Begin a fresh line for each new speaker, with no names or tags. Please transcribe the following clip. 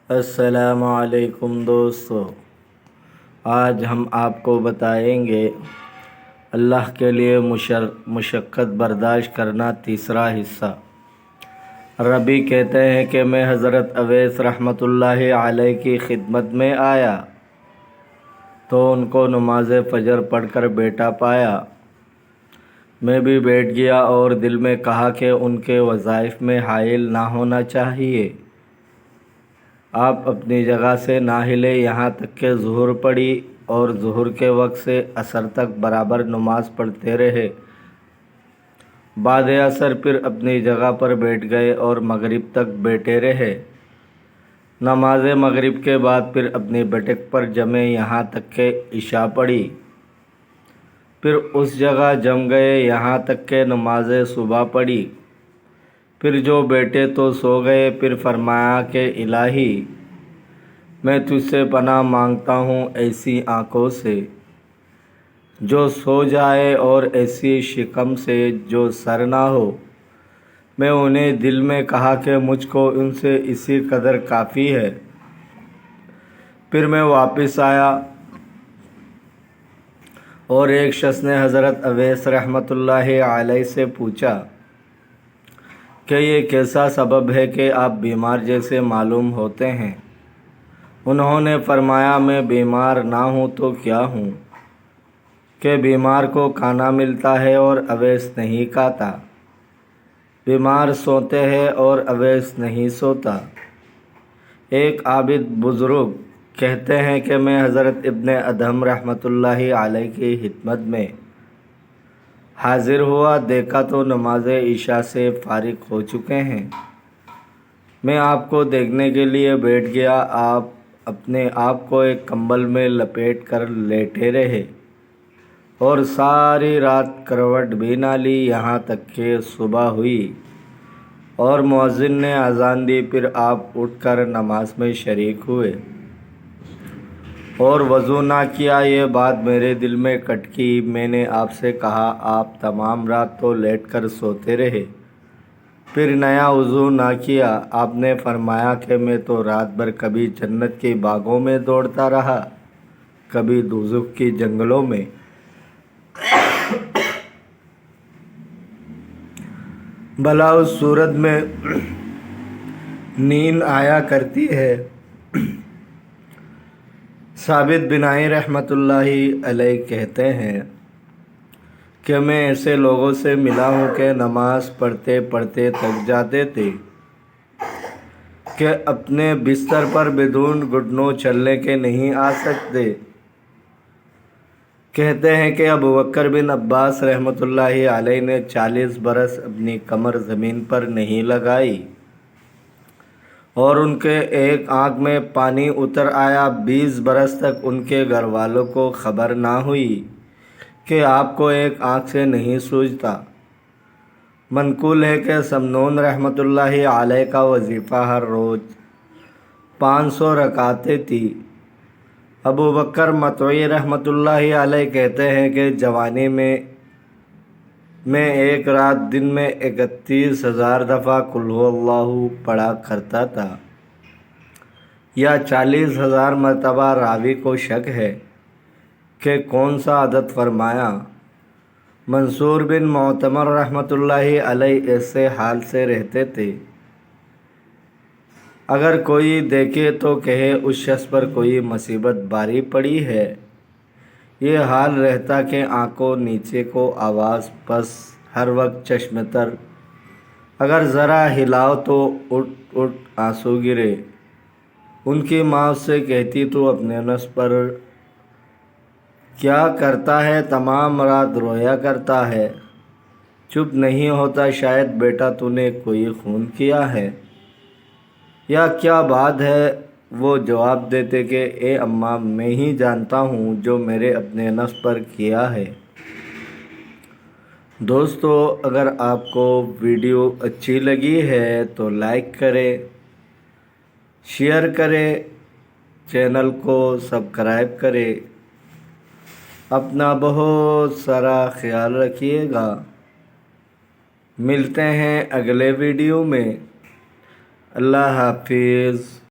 السلام علیکم دوستو، آج ہم آپ کو بتائیں گے اللہ کے لیے مشقت برداشت کرنا تیسرا حصہ۔ ربی کہتے ہیں کہ میں حضرت اویس رحمۃ اللہ علیہ کی خدمت میں آیا تو ان کو نماز فجر پڑھ کر بیٹا پایا۔ میں بھی بیٹھ گیا اور دل میں کہا کہ ان کے وظائف میں حائل نہ ہونا چاہیے۔ آپ اپنی جگہ سے نہ ہلے یہاں تک کہ ظہر پڑی اور ظہر کے وقت سے عصر تک برابر نماز پڑھتے رہے۔ بعد عصر پھر اپنی جگہ پر بیٹھ گئے اور مغرب تک بیٹھے رہے۔ نماز مغرب کے بعد پھر اپنی بٹک پر جمے یہاں تک کہ عشاء پڑھی۔ پھر اس جگہ جم گئے یہاں تک کہ نماز صبح پڑھی۔ پھر جو بیٹے تو سو گئے۔ پھر فرمایا کہ الہی، میں تجھ سے پناہ مانگتا ہوں ایسی آنکھوں سے جو سو جائے اور ایسی شکم سے جو سر نہ ہو۔ میں انہیں دل میں کہا کہ مجھ کو ان سے اسی قدر کافی ہے۔ پھر میں واپس آیا اور ایک شخص نے حضرت اویس رحمۃ اللہ علیہ سے پوچھا کہ یہ کیسا سبب ہے کہ آپ بیمار جیسے معلوم ہوتے ہیں؟ انہوں نے فرمایا، میں بیمار نہ ہوں تو کیا ہوں کہ بیمار کو کھانا ملتا ہے اور اویس نہیں کھاتا۔ بیمار سوتے ہیں اور اویس نہیں سوتا۔ ایک عابد بزرگ کہتے ہیں کہ میں حضرت ابن ادہم رحمۃ اللہ علیہ کی خدمت میں حاضر ہوا، دیکھا تو نماز عشاء سے فارغ ہو چکے ہیں۔ میں آپ کو دیکھنے کے لیے بیٹھ گیا۔ آپ اپنے آپ کو ایک کمبل میں لپیٹ کر لیٹے رہے اور ساری رات کروٹ بھی نہ لی یہاں تک کہ صبح ہوئی اور مؤذن نے اذان دی۔ پھر آپ اٹھ کر نماز میں شریک ہوئے اور وضو نہ کیا۔ یہ بات میرے دل میں کھٹکی۔ میں نے آپ سے کہا، آپ تمام رات تو لیٹ کر سوتے رہے، پھر نیا وضو نہ کیا؟ آپ نے فرمایا کہ میں تو رات بھر کبھی جنت کی باغوں میں دوڑتا رہا، کبھی دوزخ کی جنگلوں میں۔ بھلا اس صورت میں نیند آیا کرتی ہے؟ ثابت بنائی رحمۃ اللہ علیہ کہتے ہیں کہ میں ایسے لوگوں سے ملا ہوں کہ نماز پڑھتے پڑھتے تھک جاتے تھے کہ اپنے بستر پر بدون گھٹنوں چلنے کے نہیں آ سکتے۔ کہتے ہیں کہ ابوبکر بن عباس رحمۃ اللہ علیہ نے 40 برس اپنی کمر زمین پر نہیں لگائی اور ان کے ایک آنکھ میں پانی اتر آیا۔ 20 برس تک ان کے گھر والوں کو خبر نہ ہوئی کہ آپ کو ایک آنکھ سے نہیں سوجھتا۔ منقول ہے کہ سمنون رحمۃ اللہ علیہ کا وظیفہ ہر روز 500 رکعتیں تھی۔ ابوبکر مطوعی رحمۃ اللہ علیہ کہتے ہیں کہ جوانی میں ایک رات دن میں 31,000 دفعہ قل ھو اللہ پڑھا کرتا تھا، یا 40,000 مرتبہ۔ راوی کو شک ہے کہ کون سا عدد فرمایا۔ منصور بن معتمر رحمۃ اللہ علیہ ایسے حال سے رہتے تھے، اگر کوئی دیکھے تو کہے اس شخص پر کوئی مصیبت باری پڑی ہے۔ یہ حال رہتا کہ آنکھوں نیچے کو آواز پس، ہر وقت چشم تر، اگر ذرا ہلاؤ تو اٹھ اٹھ آنسو گرے۔ ان کی ماں اس سے کہتی، تو اپنے نفس پر کیا کرتا ہے؟ تمام رات رویا کرتا ہے، چپ نہیں ہوتا۔ شاید بیٹا تو نے کوئی خون کیا ہے یا کیا بات ہے؟ وہ جواب دیتے کہ اے اماں، میں ہی جانتا ہوں جو میرے اپنے نفس پر کیا ہے۔ دوستو، اگر آپ کو ویڈیو اچھی لگی ہے تو لائک کریں، شیئر کریں، چینل کو سبسکرائب کریں۔ اپنا بہت سارا خیال رکھیے گا۔ ملتے ہیں اگلے ویڈیو میں۔ اللہ حافظ۔